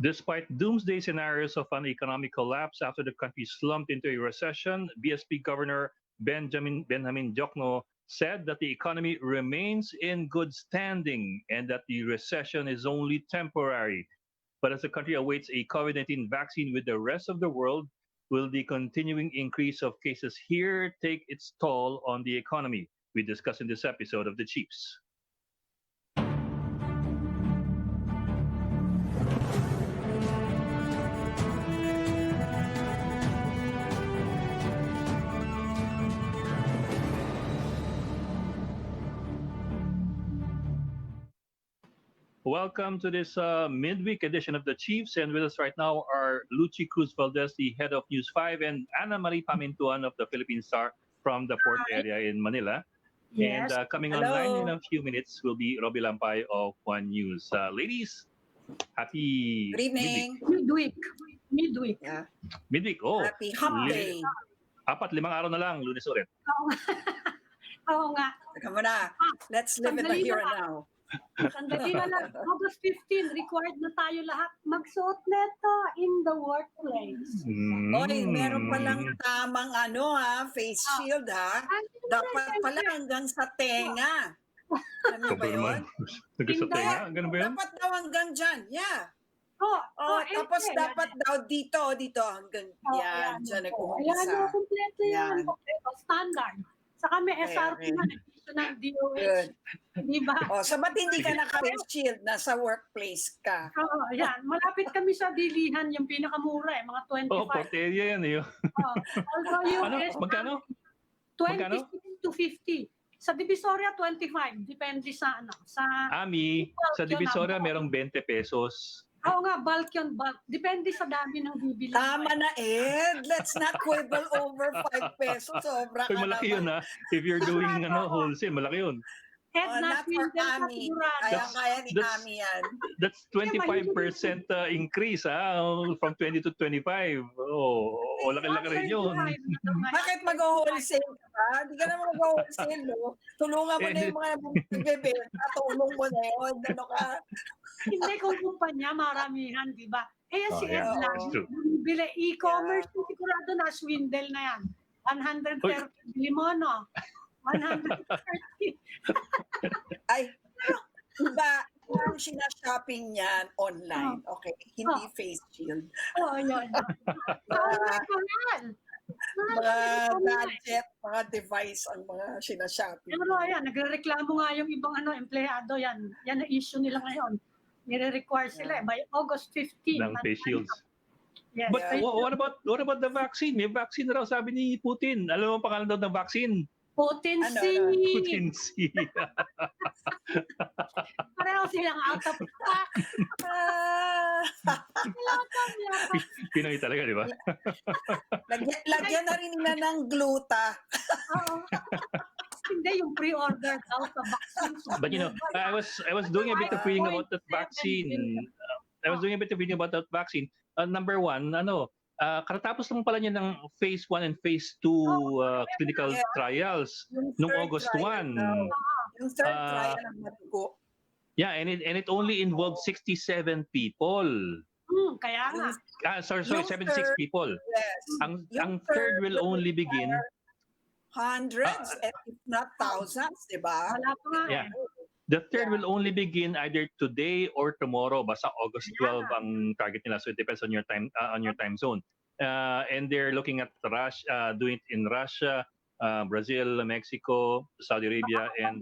Despite doomsday scenarios of an economic collapse after the country slumped into a recession, BSP Governor Benjamin Diokno said that the economy remains in good standing and that the recession is only temporary. But as the country awaits a COVID-19 vaccine with the rest of the world, will the continuing increase of cases here take its toll on the economy? We discuss in this episode of the Chiefs. Welcome to this midweek edition of the Chiefs, and with us right now are Lucy Cruz Valdez, the head of News 5, and Ana Marie Pamintuan of the Philippine Star from the port area in Manila. Yes. And coming online in a few minutes will be Robbie Lampay of One News. Ladies, happy Good evening. Midweek. Yeah. midweek. Oh, Happy hump day. 4-5 araw na lang, Lunes ulit. Oo nga. Teka muna. Let's live in the here and now. Sandali na lang. August 15, required na tayo lahat magsuot neto in the workplace. Oy, meron palang tamang face shield ha. Dapat pala hanggang sa tenga. Ano ba yun? Hanggang sa tenga? Ganun ba yun? Dapat daw hanggang dyan. Yeah. Tapos okay. dapat daw dito hanggang yan. Dyan nag-uumpisa. Ayan, kompleto yan. Yan. Kompleto, standard. Saka may SRP na nag-issue ng DOH. Good. Di ba? So ba't hindi ka naka-face shield? Nasa workplace ka. Oo, yan. Malapit kami sa bilihan, yung pinakamura mga 25. Oh, port area yan eh. Although yung Magkano? 26 to 50. Sa Divisoria, 25. Depende sa Sa Ami, sa Divisoria merong 20 pesos. Oo nga, bulk yun, bulk. Depende sa dami ng bibili. Tama na, Ed. Let's not quibble over 5 pesos. Sobra ka Malaki naman. yun ha. If you're doing wholesale, malaki yun. Not for Ami. Kaya ni Ami yan. That's 25% increase from 20 to 25. Oh, laki-laki rin yun. Bakit mag-wholesale ka ba? Hindi ka naman mag-wholesale, no? Tulungan mo na yung mga nagbibenta. Tulong mo na yun. Ano ka? Hindi kung kumpanya, maramihan, di ba? Si Ed lang, bili e-commerce, sigurado na swindle na yan. 130 bili mo, no? 130. Ay, iba yung sinashopping niyan online. Okay, hindi face shield. Yun. Mga gadget, mga device ang mga sinashopping. Pero ayan, nagre-reklamo nga yung ibang empleyado yan. Yan ang issue nila ngayon. Nire-require sila by August 15. Ng face shields. Yes. But what about the vaccine? May vaccine raw sabi ni Putin. Alam mo ang pangalan daw ng vaccine? Potency. Potency. Pareho silang out of stock. Pinoy talaga, di ba? Lagyan na rin nila ng gluta. Hindi, yung pre-order daw sa vaccine. But I was doing a bit of reading about that vaccine. Number one, katatapos lang pala niya ng phase 1 and phase 2 clinical trials noong August 1. Yung third trial ng matugo. Yeah, and it only involved 67 people. Kaya nga. Sorry, 76 people. Yes. Ang third will only begin hundreds, if not thousands, di ba? Wala pa nga. Yeah. The third will only begin either today or tomorrow. Basta August 12 ang target nila. So it depends on your time zone. And they're looking at doing it in Russia, Brazil, Mexico, Saudi Arabia, and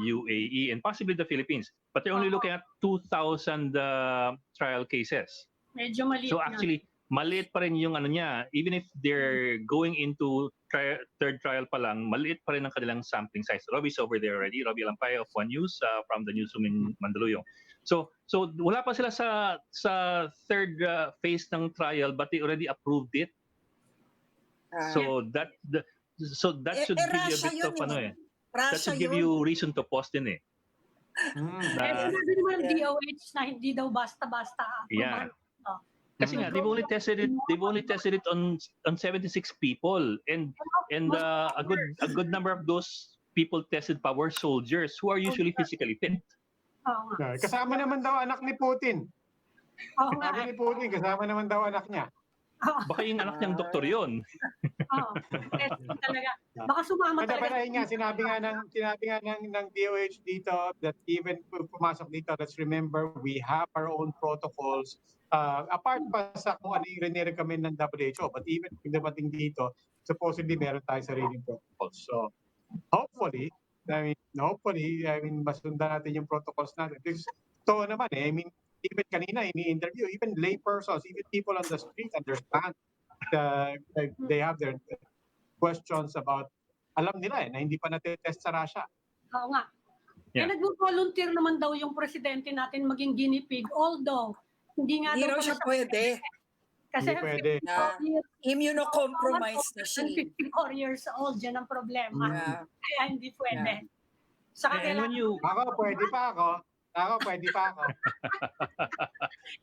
UAE, and possibly the Philippines. But they're only looking at 2,000 trial cases. Medyo maliit. So actually, maliit pa rin yung niya. Even if they're going into third trial pa lang, maliit pa rin ang kanilang sampling size. Robbie's over there already. Robbie Lampay of One News from the newsroom in Mandaluyong. So wala pa sila sa third phase ng trial, but they already approved it. So that should give you a bit of that should give you reason to pause din eh. Sabi naman ng DOH na hindi daw basta-basta. Yeah. Kasi nga, they've only tested it on 76 people, and a good number of those people tested pa were soldiers who are usually physically fit. Kasama naman daw anak ni Putin. Oo nga. Sabi ni Putin, kasama naman daw anak niya. Oo. Baka yung anak niyang doktor yun. Oo. Testing talaga. Baka sumama Pero talaga. ayun nga, sinabi nga ng DOH dito that even kung pumasok dito, let's remember we have our own protocols. Apart pa sa kung ano yung recommend ng WHO, but even kung dumating dito, supposedly meron tayo sariling protocols. So hopefully, I mean, masundan natin yung protocols natin. Because totoo naman I mean, even kanina ini-interview, even lay persons, even people on the street understand they have their questions about, alam nila na hindi pa natetest sa Russia. Oo nga. Yeah. Nag-volunteer naman daw yung presidente natin maging guinea pig, although hindi nga Hindi daw raw siya pwede. Kasi Hindi pwede. 54 years, Immunocompromised na siya. 54 years old, yan ang problema. Yeah. Kaya hindi pwede. Saka And when you Ako, pwede pa ako.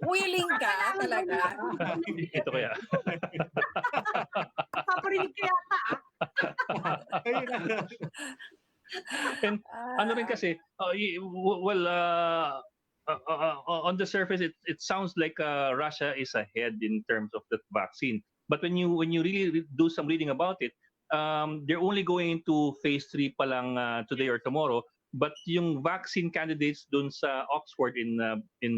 Willing ka talaga. ito kaya. Paparinig ka yata. Ayun na. And ano rin kasi, on the surface, it sounds like Russia is ahead in terms of the vaccine. But when you really do some reading about it, they're only going to phase 3 pa lang today or tomorrow. But yung vaccine candidates dun sa Oxford in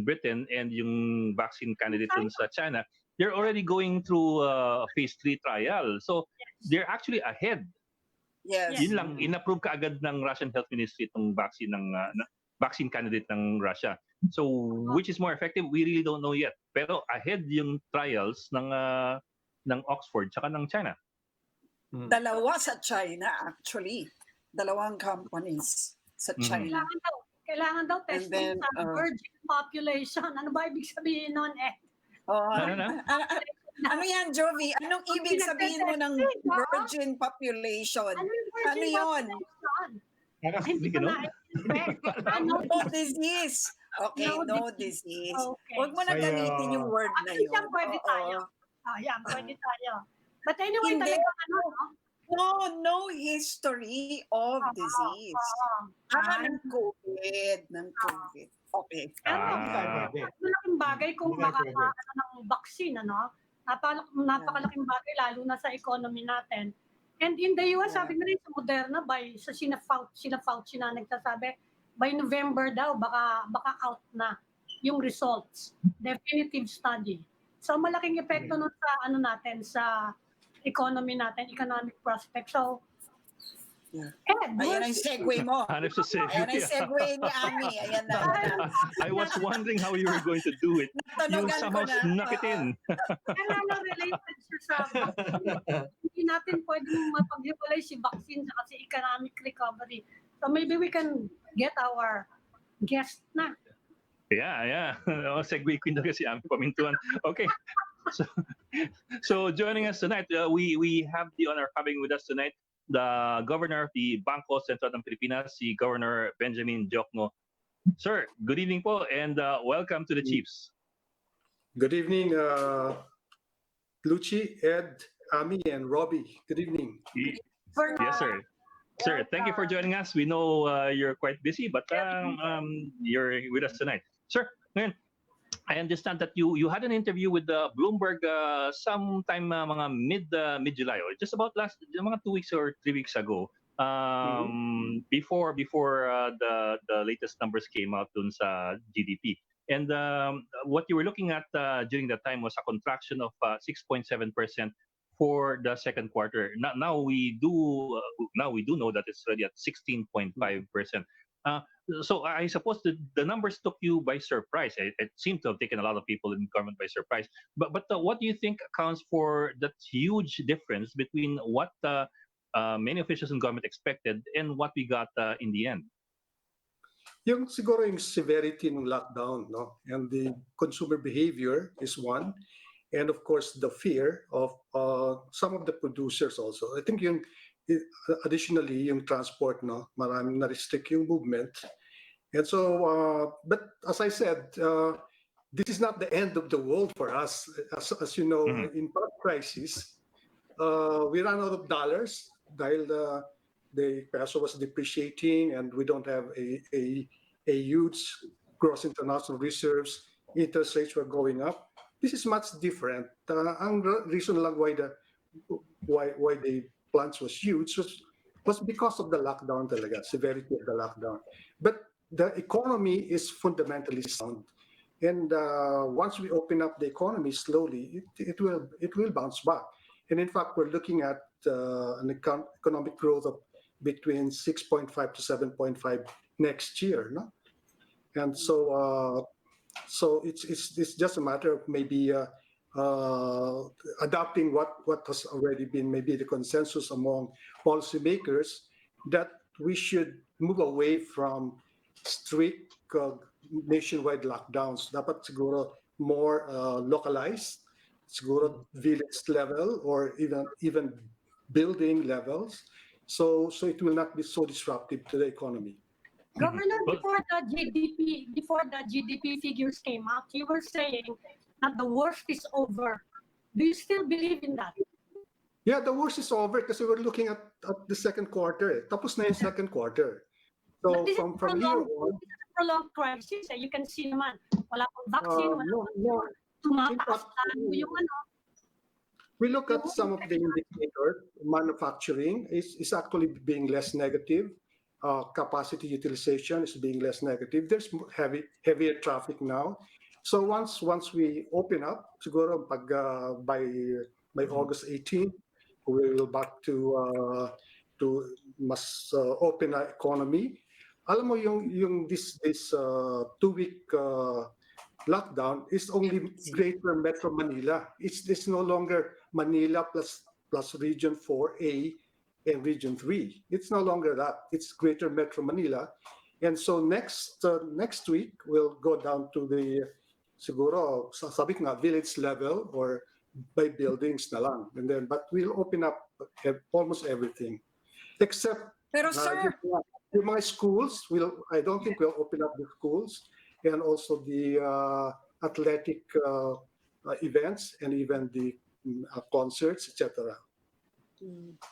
Britain and yung vaccine candidates dun sa China, they're already going through phase 3 trial. So they're actually ahead. Yes. Yun lang, inapprove kaagad ng Russian Health Ministry itong vaccine ng vaccine candidate ng Russia. So which is more effective, we really don't know yet. Pero ahead yung trials ng Oxford tsaka ng China. Dalawa sa China actually. Dalawang companies sa China. Kailangan daw testing then, sa virgin population. Ano ba ibig sabihin nun Ano yan, Jovi? Anong ibig sabihin mo ng virgin population? Ano yun? Hindi ko na No disease. Okay, no disease. Okay. Huwag mo na gamitin yung word na yun. Yan, pwede tayo. Yan, pwede tayo. But anyway, Hindi. talaga No history of disease. Ng COVID. Okay. Pero, malaking bagay kung makakaano ng vaccine, napakalaking bagay, lalo na sa economy natin. And in the US, sabi nila sa Moderna, sila Fauci na nagsasabi, by November daw, baka out na yung results. Definitive study. So, malaking epekto nun sa, sa economy natin, economic prospects. So, Ayan ang segue mo. Ayan ang segue ni Ami. Ayan na. I was wondering how you were going to do it. You somehow snuck it in. Kailangan related siya sa vaccine. Hindi natin pwedeng mapag-hiwalay si vaccine sa kasi economic recovery. So maybe we can get our guest na. Yeah. Segue queen talaga si Ami Pamintuan. Okay. So joining us tonight, we have the honor of having with us tonight the Governor of the Bangko Sentral ng Pilipinas, si Governor Benjamin Diokno. Sir, good evening po and welcome to the Chiefs. Good evening, Lucy, Ed, Ami, and Robbie. Good evening. Yes, sir. Sir, thank you for joining us. We know you're quite busy, but you're with us tonight. Sir, ngayon, I understand that you had an interview with Bloomberg sometime mga mid-July, or just about mga 2 weeks or 3 weeks ago, before the latest numbers came out dun sa GDP. And what you were looking at during that time was a contraction of 6.7% for the second quarter. Now we do know that it's already at 16.5%. So I suppose the numbers took you by surprise. It seemed to have taken a lot of people in government by surprise. But what do you think accounts for that huge difference between what many officials in government expected and what we got in the end? Siguro yung severity ng lockdown, no? And the consumer behavior is one. And of course, the fear of some of the producers also. I think additionally, yung transport, no? Maraming na-restrict yung movement. And so, but as I said, this is not the end of the world for us. As you know, in past crisis, we ran out of dollars dahil the peso was depreciating and we don't have a huge gross international reserves. interest rates were going up. This is much different. Ang reason lang why the plunge was huge was because of the lockdown talaga, severity of the lockdown. But the economy is fundamentally sound. And once we open up the economy slowly, it will bounce back. And in fact, we're looking at an economic growth of between 6.5 to 7.5 next year, no? And so it's just a matter of maybe adopting what has already been maybe the consensus among policymakers, that we should move away from strict nationwide lockdowns. Dapat siguro more localized, siguro village level or even building levels, so it will not be so disruptive to the economy. Governor, Well, before the GDP figures came out, you were saying that the worst is over. Do you still believe in that? Yeah, the worst is over kasi we're looking at the second quarter. Tapos na yung second quarter. So But this is from here on, this is a prolonged crisis. You can see naman, wala pang vaccine, wala no, pang no. tumataas lalo yung ano. We look at some of the indicators. Manufacturing is actually being less negative. Capacity utilization is being less negative. There's heavier traffic now. So once we open up, siguro pag by August 18, we will back to mas open na economy. Alam mo yung this 2-week lockdown is only Greater Metro Manila. It's no longer Manila plus Region 4A and Region 3. It's no longer that. It's Greater Metro Manila. And so next week, we'll go down to the, siguro, sabi ko nga, village level or by buildings na lang. And then, but we'll open up almost everything. Except, Pero sir, yung mga schools, I don't think we'll open up the schools, and also the athletic events and even the concerts, etc.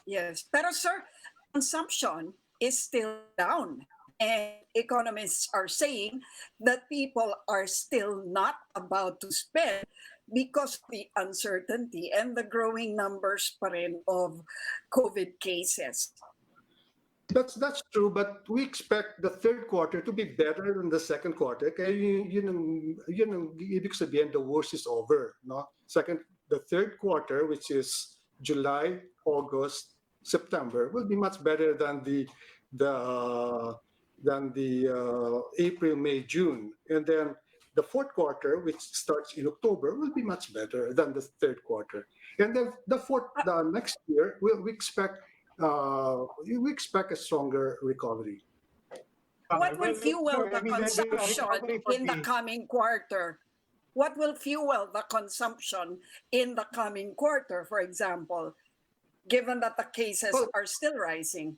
yes. Pero sir, consumption is still down. And economists are saying that people are still not about to spend because of the uncertainty and the growing numbers pa rin of COVID cases. That's true, but we expect the third quarter to be better than the second quarter. Kaya yun ang ibig sabihin, the worst is over, no? The third quarter, which is July, August, September, will be much better than the April, May, June, and then the fourth quarter, which starts in October, will be much better than the third quarter, and then the next year we expect a stronger recovery. What will fuel the consumption in the coming quarter? What will fuel the consumption in the coming quarter, for example, given that the cases are still rising?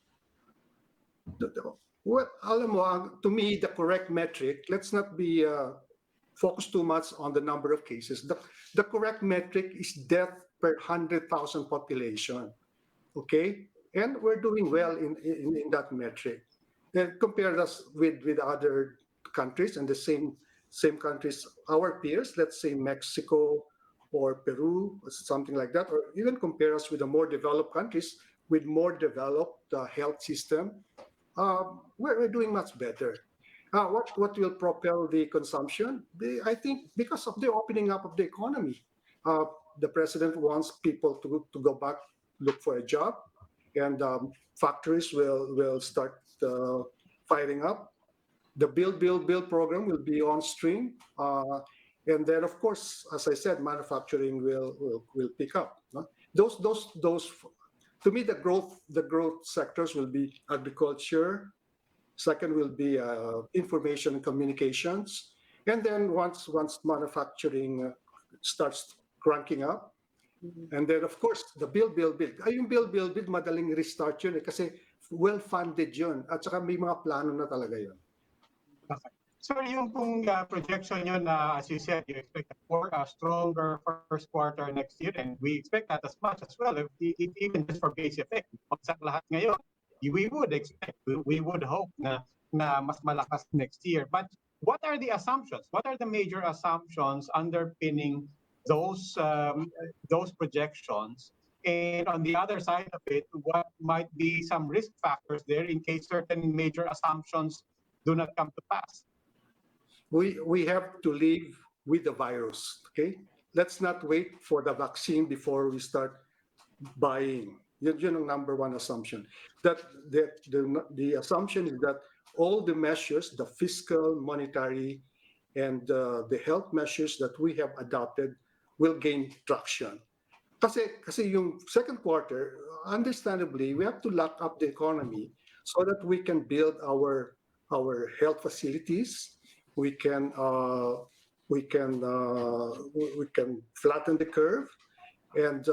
Well, alam mo, to me, the correct metric, let's not be focused too much on the number of cases. The correct metric is death per 100,000 population. Okay? And we're doing well in that metric. And compare us with other countries and the same countries, our peers, let's say Mexico or Peru, or something like that, or even compare us with the more developed countries with more developed health system. We're doing much better. What will propel the consumption? I think because of the opening up of the economy. The president wants people to go back, look for a job, and factories will start firing up. The build program will be on stream, and then of course, as I said, manufacturing will pick up. No? Those to me, the growth sectors will be agriculture. Second will be information and communications, and then once manufacturing starts cranking up, and then of course the build. Ay, yung build, madaling restart yun kasi well-funded yun at saka may mga plano na talaga yun. Okay. So yung pong projection nyo na, as you said, you expect a stronger first quarter next year, and we expect that as much as well, even just for base effect. Pagsak lahat ngayon, we would expect, we would hope na mas malakas next year. But what are the assumptions? What are the major assumptions underpinning those projections? And on the other side of it, what might be some risk factors there in case certain major assumptions do not come to pass? We have to live with the virus. Okay, let's not wait for the vaccine before we start buying. Yun ang number one assumption. That the assumption is that all the measures, the fiscal, monetary, and the health measures that we have adopted will gain traction. Kasi yung second quarter, understandably, we have to lock up the economy so that we can build our health facilities. We can we can we can flatten the curve, and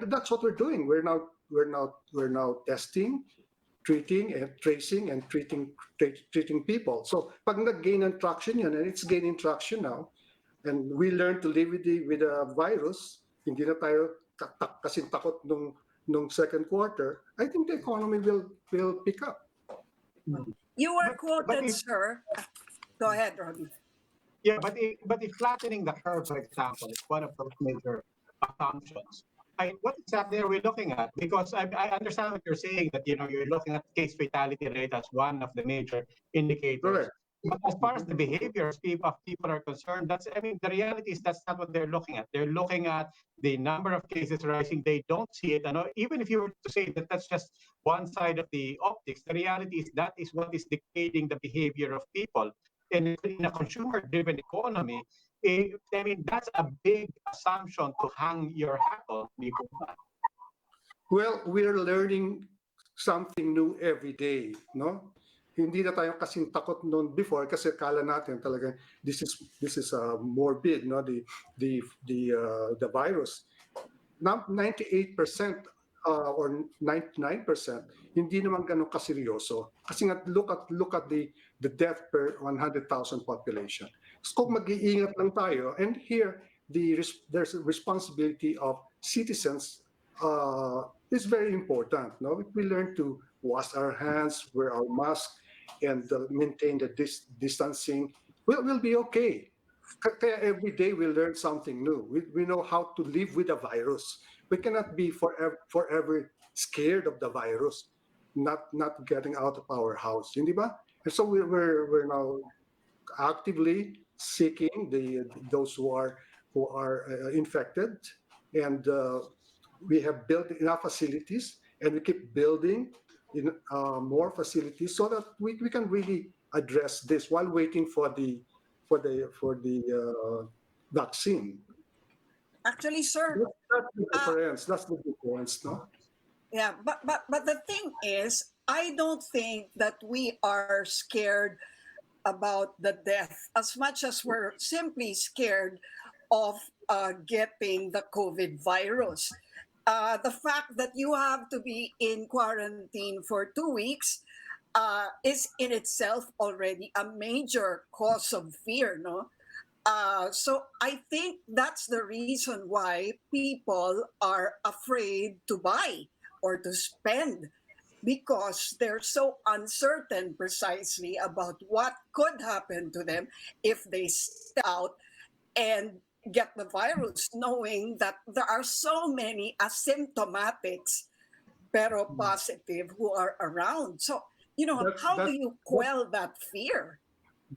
that's what we're doing. We're now testing, treating and tracing and treating people. So pag nag-gain ng traction yun, and it's gaining traction now, and we learn to live with the virus, hindi na tayo kasing takot nung second quarter, I think the economy will pick up. You were But quoted, if, sir. Go ahead, Robbie. yeah, but if flattening the curve, for example, is one of those major assumptions, what exactly are we looking at? Because I understand what you're saying, that you're looking at case fatality rate as one of the major indicators. Correct. But as far as the behaviors of people are concerned, the reality is that's not what they're looking at. They're looking at the number of cases rising. They don't see it. And even if you were to say that that's just one side of the optics, the reality is that is what is dictating the behavior of people. And in a consumer-driven economy, that's a big assumption to hang your hat on. Well, we're learning something new every day, no? Hindi na tayo kasing takot noon before kasi kala natin talaga this is morbid, no? The virus. Now 98% or 99% hindi naman ganun kaseryoso. Kasi nga look at the death per 100,000 population. So kung mag-iingat lang tayo, and here there's a responsibility of citizens is very important. No, we learn to wash our hands, wear our mask, and maintain the distancing. We'll be okay. Kaya every day we learn something new. We know how to live with the virus. We cannot be forever scared of the virus, not getting out of our house, hindi ba? And so we're now actively seeking those who are infected, and we have built enough facilities, and we keep building more facilities so that we can really address this while waiting for the vaccine. Actually, sir. That's the difference. That's the difference, no? Yeah, but the thing is, I don't think that we are scared about the death as much as we're simply scared of getting the COVID virus. The fact that you have to be in quarantine for 2 weeks is in itself already a major cause of fear, no? So I think that's the reason why people are afraid to buy or to spend, because they're so uncertain precisely about what could happen to them if they step out and get the virus, knowing that there are so many asymptomatics pero positive who are around. So, how do you quell that fear?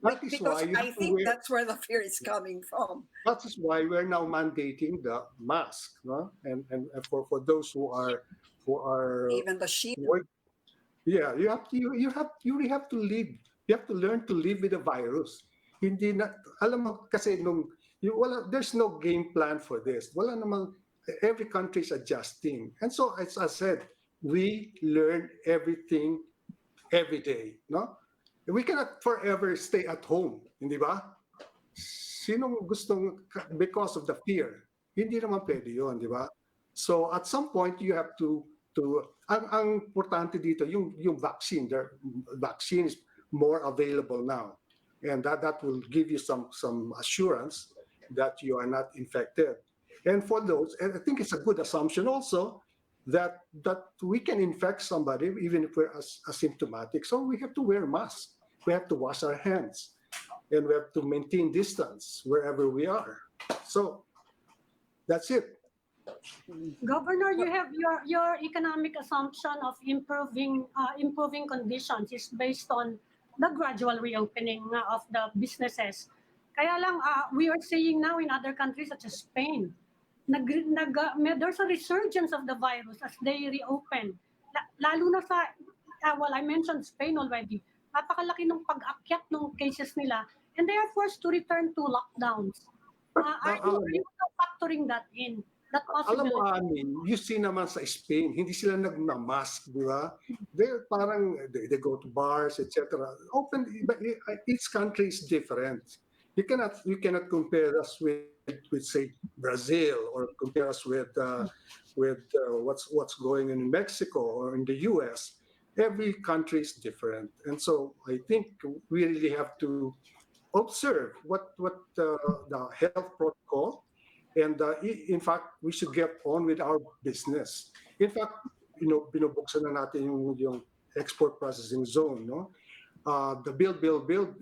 That is Because why I think that's where the fear is coming from. That is why we're now mandating the mask, no? And for those who are Even the shield. yeah, you really have to live. You have to learn to live with the virus. Hindi na alam mo kasi there's no game plan for this. Wala namang, every country is adjusting. And so as I said, we learn everything every day, no? We cannot forever stay at home, hindi ba? Sinong gustong, because of the fear, hindi naman pwede yun, di ba? So at some point you have to ang importante dito yung vaccine. The vaccine is more available now, and that will give you some assurance that you are not infected. And for those, and I think it's a good assumption also that we can infect somebody even if we're asymptomatic. So we have to wear masks. We have to wash our hands. and we have to maintain distance wherever we are. So that's it. Governor, you have your economic assumption of improving conditions is based on the gradual reopening of the businesses. Kaya lang, we are seeing now in other countries such as Spain, there's a resurgence of the virus as they reopen. Lalo na sa, well, I mentioned Spain already. Napakalaki ng pag-akyat ng cases nila and they are forced to return to lockdowns. Are you factoring that in? That Alam possibility? mo, Amin, you see naman sa Spain, hindi sila nagmamask, di ba? They're parang, they go to bars, etc. Open, but each country is different. You cannot compare us with say Brazil, or compare us with what's going on in Mexico or in the U.S. Every country is different, and so I think we really have to observe what the health protocol. And in fact, we should get on with our business. In fact, binubuksan na natin yung export processing zone, no? The build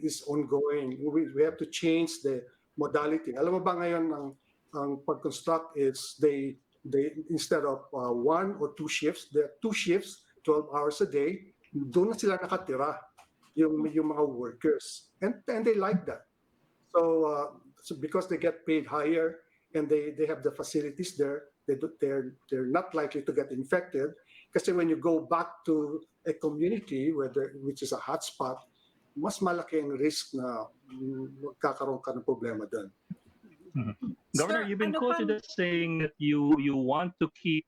is ongoing. We have to change the modality. Alam mo ba ngayon ang pag-construct is they instead of one or two shifts, there are two shifts, 12 hours a day. Doon na sila nakatira yung mga workers, and they like that. So because they get paid higher and they have the facilities there, they're not likely to get infected. Kasi when you go back to a community which is a hotspot, mas malaki ang risk na magkakaroon ka ng problema doon. Governor, Sir, you've been quoted as saying that you want to keep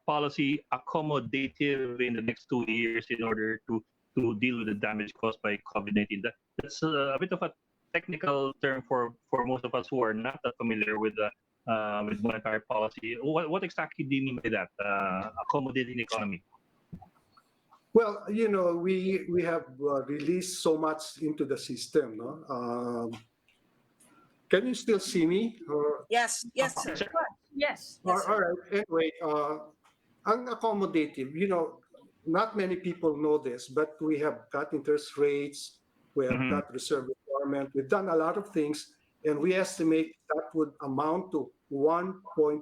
policy accommodative in the next 2 years in order to deal with the damage caused by COVID-19. That's a bit of a technical term for most of us who are not that familiar with monetary policy. What exactly do you mean by that? Accommodating the economy. Well, we have released so much into the system. No? Can you still see me? Or, Yes, sir. Yes. all right. Anyway, ang accommodative, not many people know this, but we have cut interest rates, we have cut reserve requirement, we've done a lot of things, and we estimate that would amount to 1.3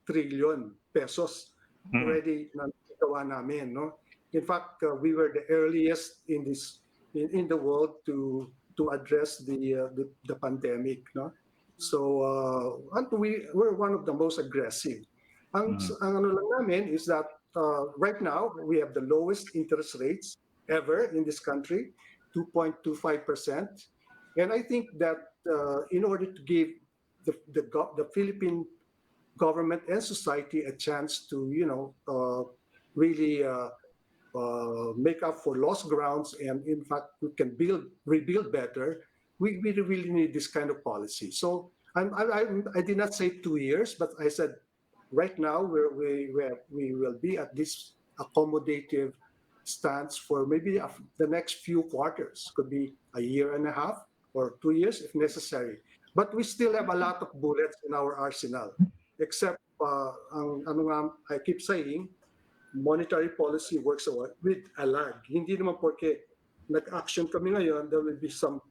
trillion pesos already na nagawa namin, no? In fact, we were the earliest in the world to address the pandemic, no? So we're one of the most aggressive. Ang ano lang namin is that right now we have the lowest interest rates ever in this country, 2.25%, and I think that in order to give the Philippine government and society a chance to really make up for lost grounds, and in fact we can rebuild better, we really need this kind of policy. So I did not say 2 years, but I said right now we will be at this accommodative stance for maybe the next few quarters. Could be a year and a half or 2 years if necessary. But we still have a lot of bullets in our arsenal, except I keep saying, monetary policy works with a lag. Hindi naman porque nag-action kami ngayon, there will be some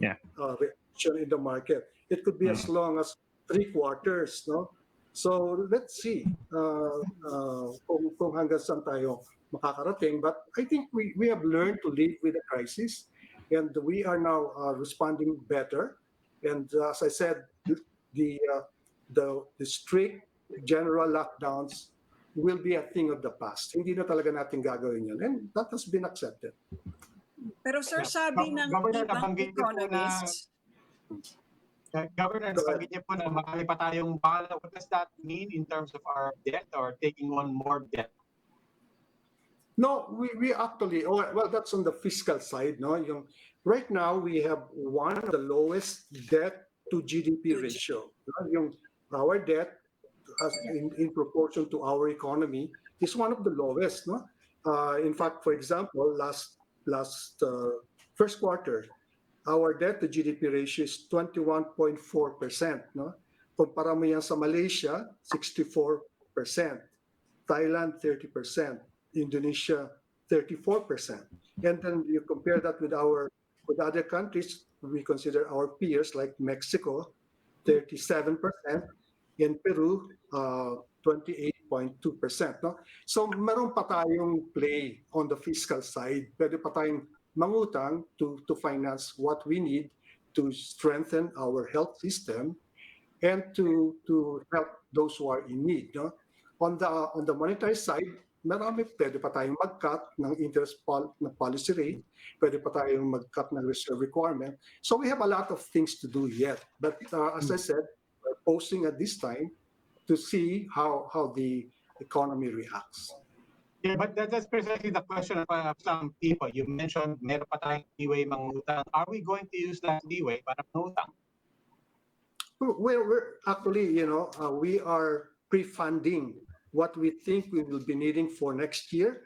reaction in the market. It could be as long as 3 quarters, no? So let's see kung hanggang saan tayo makakarating. But I think we have learned to live with the crisis, and we are now responding better. And as I said, the strict general lockdowns will be a thing of the past. Hindi na talaga natin gagawin yan. And that has been accepted. Pero sir, sabi ng Governor, ibang nabanggit niyo po economists, Governor, nabanggit niyo po na marami pa tayong bala. What does that mean in terms of our debt or taking on more debt? No, we actually, well, that's on the fiscal side. No, right now we have one of the lowest debt to GDP ratio. Our debt, in proportion to our economy, is one of the lowest. No, in fact, for example, last first quarter, our debt to GDP ratio is 21.4%. No, kumpara mo yan sa Malaysia, 64%, Thailand 30%. Indonesia 34%, and then you compare that with our With other countries, we consider our peers like Mexico, 37%, in Peru, 28.2%. No? So meron pa tayong play on the fiscal side. Pwede pa tayong mangutang to finance what we need to strengthen our health system and to help those who are in need. No? On the monetary side, pwede pa tayong mag-cut ng ng policy rate, pwede pa tayong mag-cut ng reserve requirement. So we have a lot of things to do yet. But as I said, we're posting at this time to see how the economy reacts. Yeah, but that's precisely the question of some people. You mentioned meron pa tayong leeway mangutang. Are we going to use that leeway para mangutang? We're actually, we are pre-funding what we think we will be needing for next year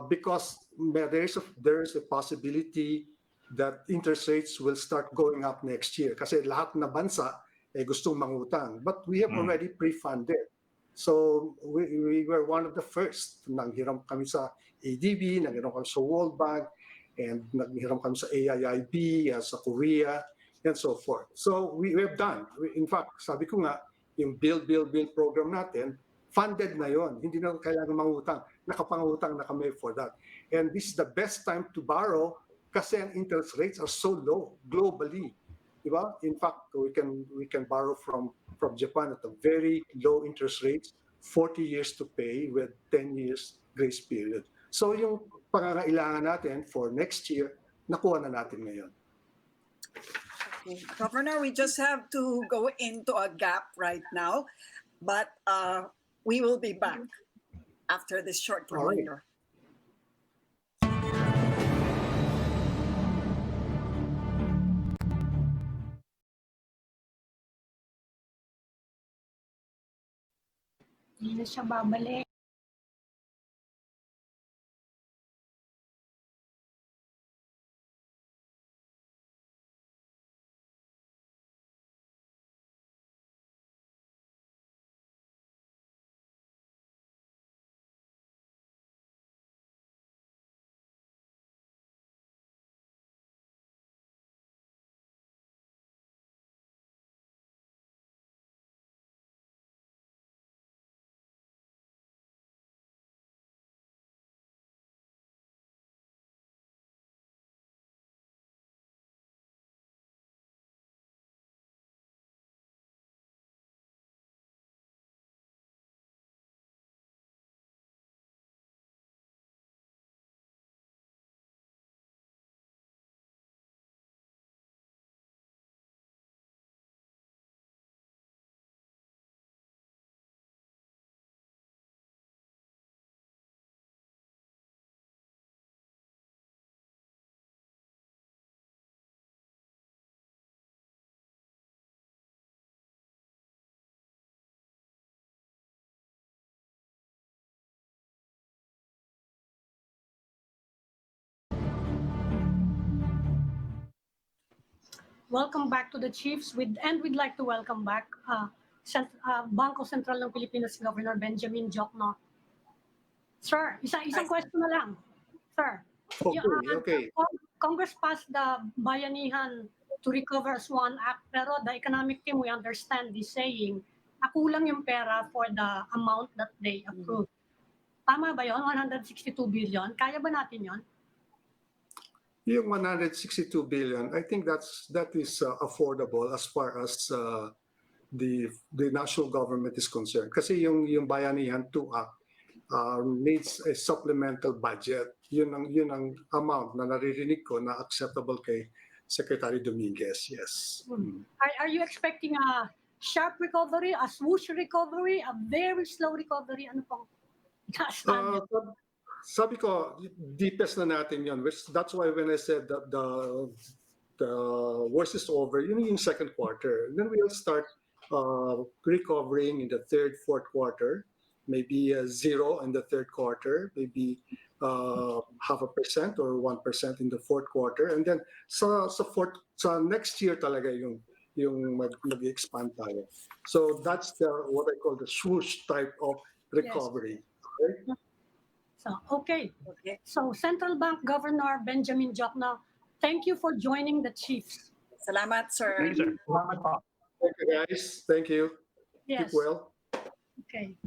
because there is a possibility that interest rates will start going up next year kasi lahat na bansa gustong mangutang. But we have already pre-funded. So we were one of the first. Nanghiram kami sa ADB, nanghiram kami sa World Bank, and nanghiram kami sa AIIB, sa Korea, and so forth. So we have done. In fact, sabi ko nga, yung build program natin, funded na yon. Hindi na kailangan mangutang. Nakapangutang na kami for that. And this is the best time to borrow kasi ang interest rates are so low globally. Diba? In fact, we can borrow from Japan at a very low interest rates, 40 years to pay with 10 years grace period. So yung pangangailangan natin for next year, nakuha na natin ngayon. Okay. Governor, we just have to go into a gap right now, but we will be back after this short reminder. Hindi na siya babalik. Welcome back to the Chiefs. We'd like to welcome back Bangko Sentral ng Pilipinas Governor Benjamin Diokno. Sir, isang question na lang. Sir, Okay. Congress passed the Bayanihan to Recover as One Act, pero the economic team, we understand, is saying kulang yung pera for the amount that they approved. Tama ba yun? 162 billion? Kaya ba natin yun? Yung 162 billion, I think that is affordable as far as the national government is concerned. Kasi yung Bayanihan 2 Act needs a supplemental budget. Yun ang amount na naririnig ko na acceptable kay Secretary Dominguez. Yes. Are you expecting a sharp recovery, a swoosh recovery, a very slow recovery? Ano pong sabi ko, deepest na natin yun. That's why when I said that the worst is over, yun yung second quarter. Then we'll start recovering in the third, fourth quarter, maybe 0 in the third quarter, maybe 0.5% or 1% in the fourth quarter. And then sa next year talaga yung mag-expand tayo. So that's what I call the swoosh type of recovery. Yes. Right? So, okay. So, Central Bank Governor Benjamin Diokno, Thank you for joining the Chiefs. Salamat, sir. Thank you, sir. Salamat po. Thank you, guys. Thank you. Yes. Keep well. Okay.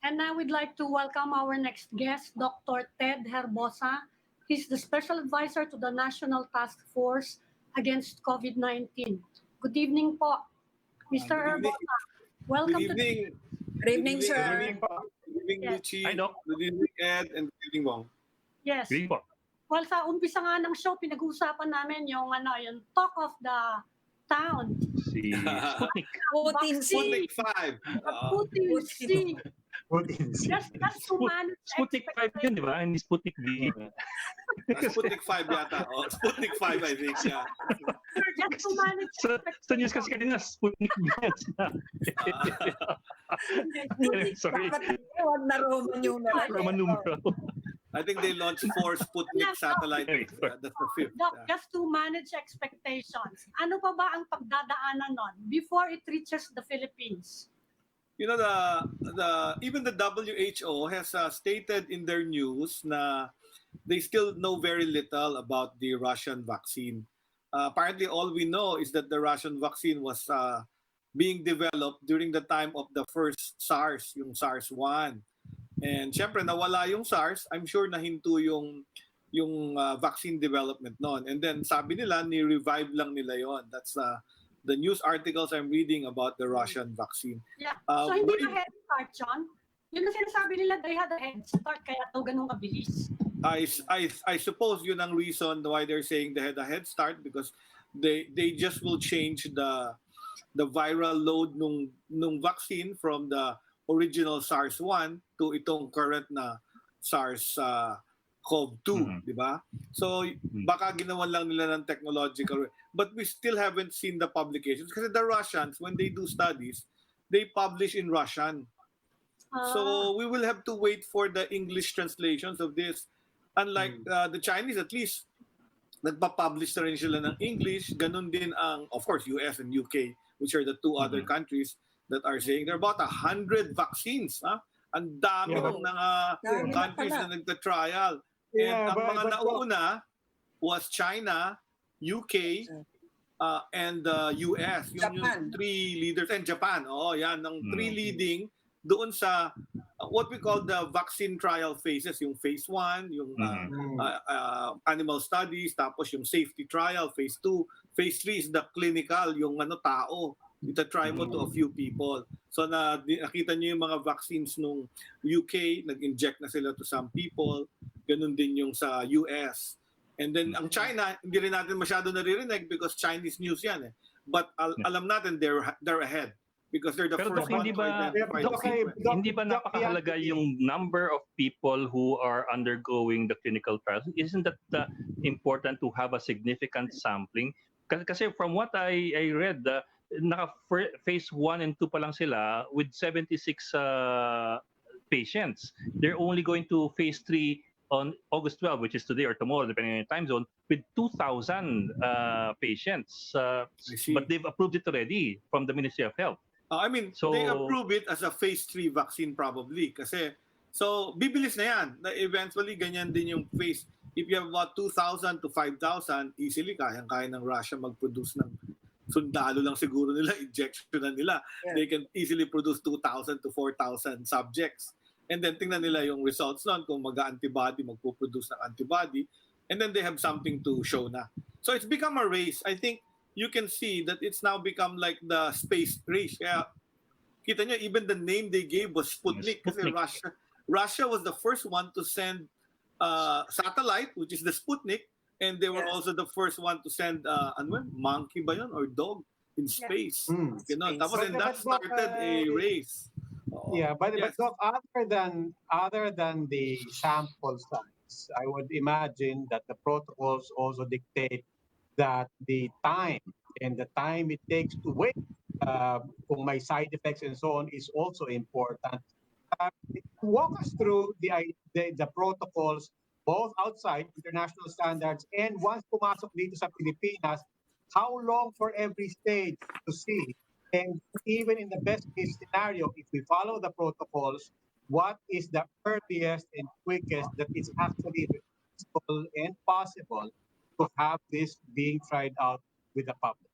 And now we'd like to welcome our next guest, Dr. Ted Herbosa. He's the Special Advisor to the National Task Force Against COVID-19. Good evening po, Mr. Good evening. Herbosa. Welcome Good evening. Good evening, Good sir. evening po. Good evening, Yes. Lucy. Hi, Doc. Good evening, Ed. And good evening, Wong. Yes. Sige po. Well, sa umpisa nga ng show, pinag-uusapan namin yung talk of the town. Si Sputnik. Putin Vaccine. Sputnik 5. Putin C. Putin. Just to manage Sputnik 5 yun, di ba? Hindi Sputnik V. Sputnik 5 yata. Oh, Sputnik 5, I think. Yeah. just to manage Sa news kasi kanina, Sputnik V yan sinabi. Sorry. Huwag na Roman yung Roman numeral. I think they launched 4 Sputnik satellites. That's the 5th. Doc, Yeah. just to manage expectations, ano pa ba ang pagdadaanan nun before it reaches the Philippines? You know, even the WHO has stated in their news na they still know very little about the Russian vaccine. Apparently, all we know is that the Russian vaccine was being developed during the time of the first SARS, yung SARS-1. And syempre, nawala yung SARS. I'm sure nahinto yung vaccine development noon. And then sabi nila, ni-revive lang nila yon. That's the news articles I'm reading about the Russian vaccine. Yeah. So hindi But na head start, John? Yun ang sinasabi nila, they had a head start, kaya ito ganun kabilis. I suppose yun ang reason why they're saying they had a head start, because they just will change the viral load nung vaccine from the original SARS-1 to itong current na SARS-CoV-2, di ba? So baka ginawan lang nila ng technological, but we still haven't seen the publications kasi the Russians, when they do studies, they publish in Russian. So we will have to wait for the English translations of this. Unlike the Chinese, at least nagpa-publish na rin sila ng English. Ganun din ang, of course, US and UK, which are the two other countries that are saying there are about 100 vaccines. Ang dami ng countries na nagta-trial. And ang mga nauna was China, UK, and US. Yung three leaders. And Japan. Oh, yan. Ng three leading doon sa what we call the vaccine trial phases. Yung phase 1, yung animal studies, tapos yung safety trial, phase 2. Phase 3 is the clinical, yung tao. Ita-try mo to a few people. So nakita niyo yung mga vaccines nung UK, nag-inject na sila to some people. Ganun din yung sa US. And then ang China, hindi rin natin masyado naririnig because Chinese news yan. But alam natin they're ahead because they're the Pero first Doc, one to identify the sequence. hindi ba napakahalaga yung number of people who are undergoing the clinical trials? Isn't that important to have a significant sampling? Kasi from what I read, naka phase 1 and 2 pa lang sila with 76 patients. They're only going to phase 3 on August 12, which is today or tomorrow, depending on your time zone, with 2,000 patients. But they've approved it already from the Ministry of Health. They approve it as a phase 3 vaccine probably. Kasi, so, bibilis na yan. Na eventually, ganyan din yung phase. If you have about 2,000 to 5,000, easily, kayang-kaya ng Russia mag-produce ng sundalo lang siguro nila, injection na nila. Yeah. They can easily produce 2,000 to 4,000 subjects. And then tingnan nila yung results nun, kung mag-antibody, magpo-produce ng antibody. And then they have something to show na. So it's become a race. I think you can see that it's now become like the space race. Kaya kita nyo, even the name they gave was Sputnik. Kasi Russia was the first one to send satellite, which is the Sputnik. And they were also the first one to send monkey ba yun or dog in space. You know, tapos and that started a race. But Doc, other than the sample size, I would imagine that the protocols also dictate that the time it takes to wait kung may side effects and so on is also important. Walk us through the protocols both outside international standards and once pumasok dito sa Pilipinas, how long for every stage to see? And even in the best case scenario, if we follow the protocols, what is the earliest and quickest that is actually reasonable and possible to have this being tried out with the public?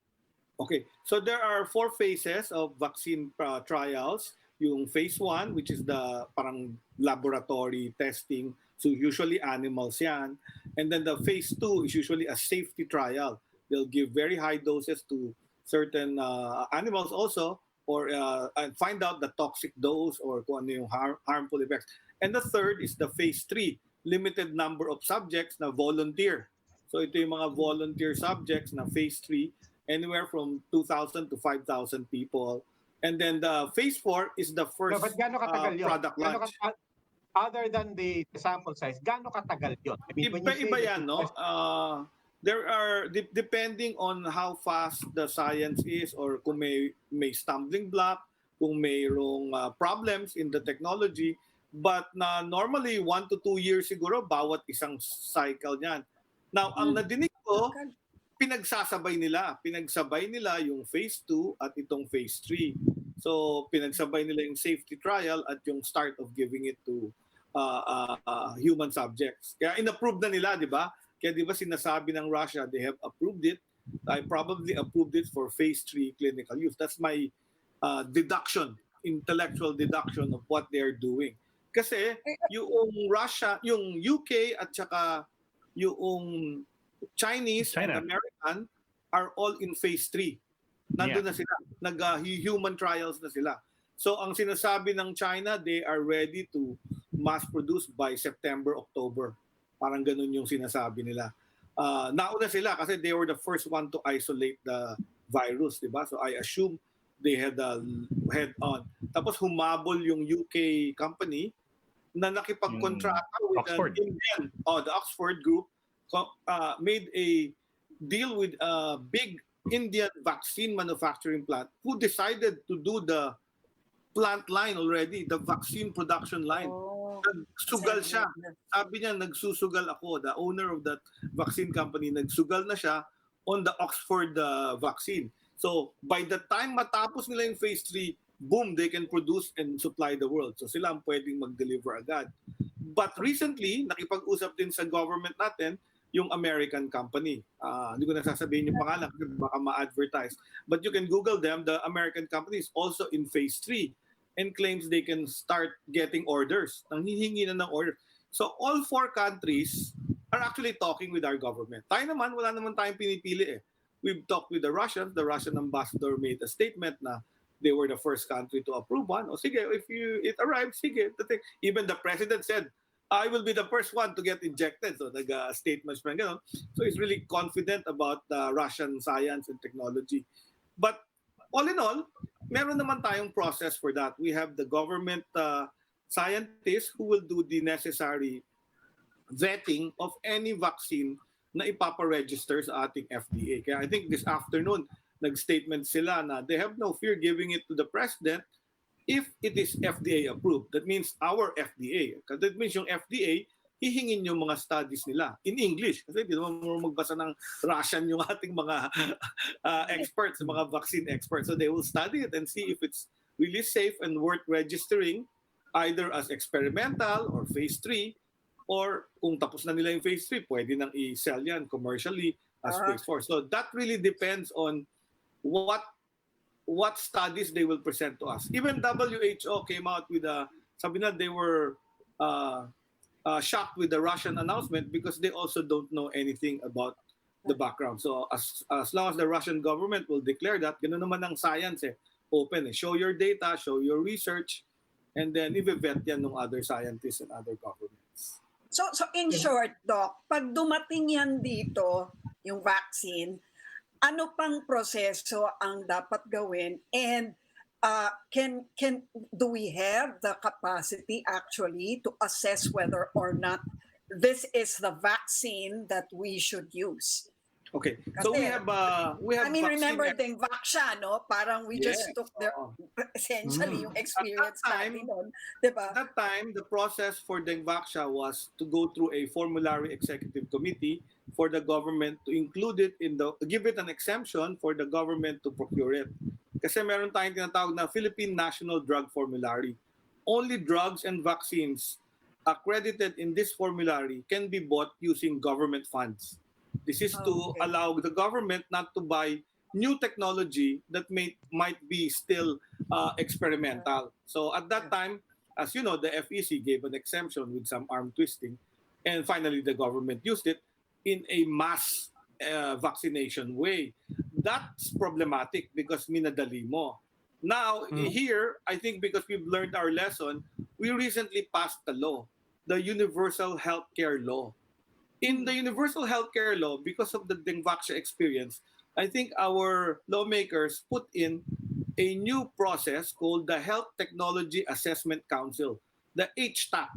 Okay, so there are 4 phases of vaccine trials. Yung phase 1, which is the parang laboratory testing. So usually animals yan. And then the phase 2 is usually a safety trial. They'll give very high doses to certain animals also, or and find out the toxic dose or kung ano yung harmful effects. And the third is the phase 3, limited number of subjects na volunteer. So ito yung mga volunteer subjects na phase 3, anywhere from 2,000 to 5,000 people. And then the phase 4 is the first But gaano katagal yun? product launch. Other than the sample size, gaano katagal yun? I mean, when you say Iba that yan, no? There are, depending on how fast the science is or kung may stumbling block, kung mayroong problems in the technology, but normally 1 to 2 years siguro bawat isang cycle niyan. Now, ang nadinig ko, pinagsabay nila yung phase 2 at itong phase 3. So, pinagsabay nila yung safety trial at yung start of giving it to human subjects. Kaya inapprove na nila, di ba? Kaya di ba sinasabi ng Russia, they have approved it. I probably approved it for phase 3 clinical use. That's my deduction, intellectual deduction of what they're doing. Kasi yung Russia, yung UK at saka yung Chinese and American are all in phase 3. Nandun na sila. Nag-human trials na sila. So ang sinasabi ng China, they are ready to mass produce by September, October. Parang ganun yung sinasabi nila. Nauna sila kasi they were the first one to isolate the virus, di ba? So I assume they had a head on. Tapos humabol yung UK company na nakipagkontrata with Oxford. an Indian, the Oxford group, made a deal with a big Indian vaccine manufacturing plant who decided to do the plant line already, the vaccine production line. Nagsugal siya. Sabi niya, nagsusugal ako. The owner of that vaccine company, nagsugal na siya on the Oxford vaccine. So, by the time matapos nila yung phase 3, boom, they can produce and supply the world. So, sila ang pwedeng mag-deliver agad. But recently, nakipag-usap din sa government natin, yung American company. Hindi ko na sasabihin yung pangalan kasi baka ma-advertise. But you can Google them. The American company is also in phase 3 and claims they can start getting orders. Nanghihingi na ng order. So all 4 countries are actually talking with our government. Tayo naman, wala naman tayong pinipili eh. We've talked with the Russians. The Russian ambassador made a statement na they were the first country to approve one. O sige, if it arrives, sige. Even the president said, I will be the first one to get injected. So nag-statements pa gano'n. So he's really confident about Russian science and technology. But all in all, meron naman tayong process for that. We have the government scientists who will do the necessary vetting of any vaccine na ipapa-register sa ating FDA. Kaya I think this afternoon, nag-statement sila na they have no fear giving it to the president if it is FDA approved. That means our FDA. That means yung FDA, hihingin yung mga studies nila in English. Kasi di naman mo magbasa ng Russian yung ating mga experts, mga vaccine experts. So they will study it and see if it's really safe and worth registering either as experimental or phase 3, or kung tapos na nila yung phase 3, pwede nang i-sell yan commercially as phase 4. So that really depends on what studies they will present to us. Even WHO came out with sabi na they were shocked with the Russian announcement because they also don't know anything about the background. So as long as the Russian government will declare that, gano'n naman ang science open show your data, show your research, and then i-vet yan ng other scientists and other governments. So in short, Doc, pag dumating yan dito, yung vaccine, ano pang proseso ang dapat gawin, and do we have the capacity actually to assess whether or not this is the vaccine that we should use? Okay, so we have I mean, remember the Vaxia, no? Parang we just took essentially yung experience natin doon, diba? At that time, the process for Vaxia was to go through a formulary executive committee for the government to include it give it an exemption for the government to procure it. Kasi meron tayong tinatawag na Philippine National Drug Formulary. Only drugs and vaccines accredited in this formulary can be bought using government funds. This is to Okay. allow the government not to buy new technology that might be still experimental. So at that time, as you know, the FEC gave an exemption with some arm twisting, and finally the government used it in a mass vaccination way. That's problematic because minadali mo. Now, here, I think because we've learned our lesson, we recently passed the law, the Universal Healthcare Law. In the Universal Healthcare Law, because of the Dengvaxia experience, I think our lawmakers put in a new process called the Health Technology Assessment Council, the HTAC.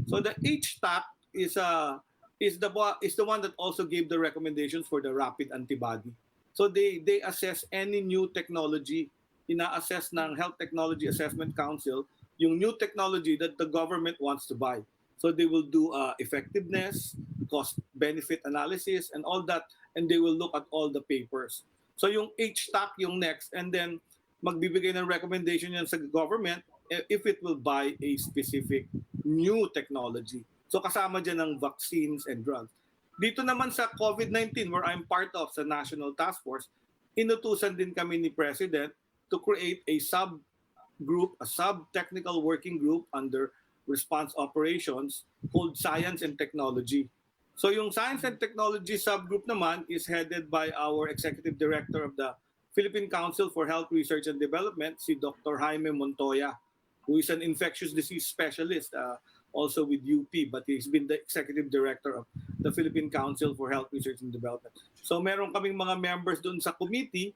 So the HTAC is the one that also gave the recommendations for the rapid antibody. So they assess any new technology. Ina-assess ng Health Technology Assessment Council yung new technology that the government wants to buy. So they will do effectiveness, cost-benefit analysis, and all that, and they will look at all the papers. So yung HTAC yung next, and then magbibigay ng recommendation yan sa government if it will buy a specific new technology. So kasama dyan ng vaccines and drugs. Dito naman sa COVID-19, where I'm part of sa National Task Force, inutusan din kami ni President to create a sub-group, a sub-technical working group under response operations called Science and Technology. So yung Science and Technology subgroup naman is headed by our Executive Director of the Philippine Council for Health Research and Development, si Dr. Jaime Montoya, who is an infectious disease specialist, also with UP, but he's been the Executive Director of the Philippine Council for Health Research and Development. So meron kaming mga members doon sa committee,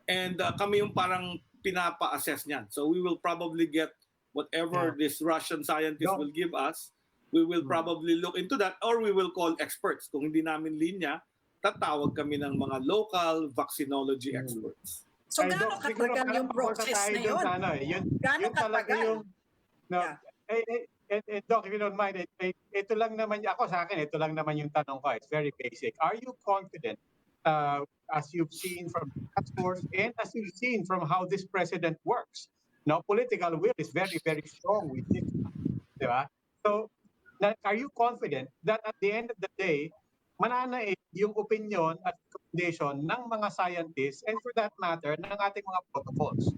and kami yung parang pinapa-assess niyan. So we will probably get whatever this Russian scientist will give us. We will probably look into that, or we will call experts. Kung hindi namin linya, tatawag kami ng mga local vaccinology experts. So gaano katagal yung process na yun? Gaano katagal? Doc, if you don't mind, ito lang naman, ako sa akin, ito lang naman yung tanong ko. It's very basic. Are you confident, as you've seen from the task force and as you've seen from how this president works? Now, political will is very, very strong with this. Diba? So, are you confident that at the end of the day, mananaig yung opinion at recommendation ng mga scientists and for that matter, ng ating mga protocols?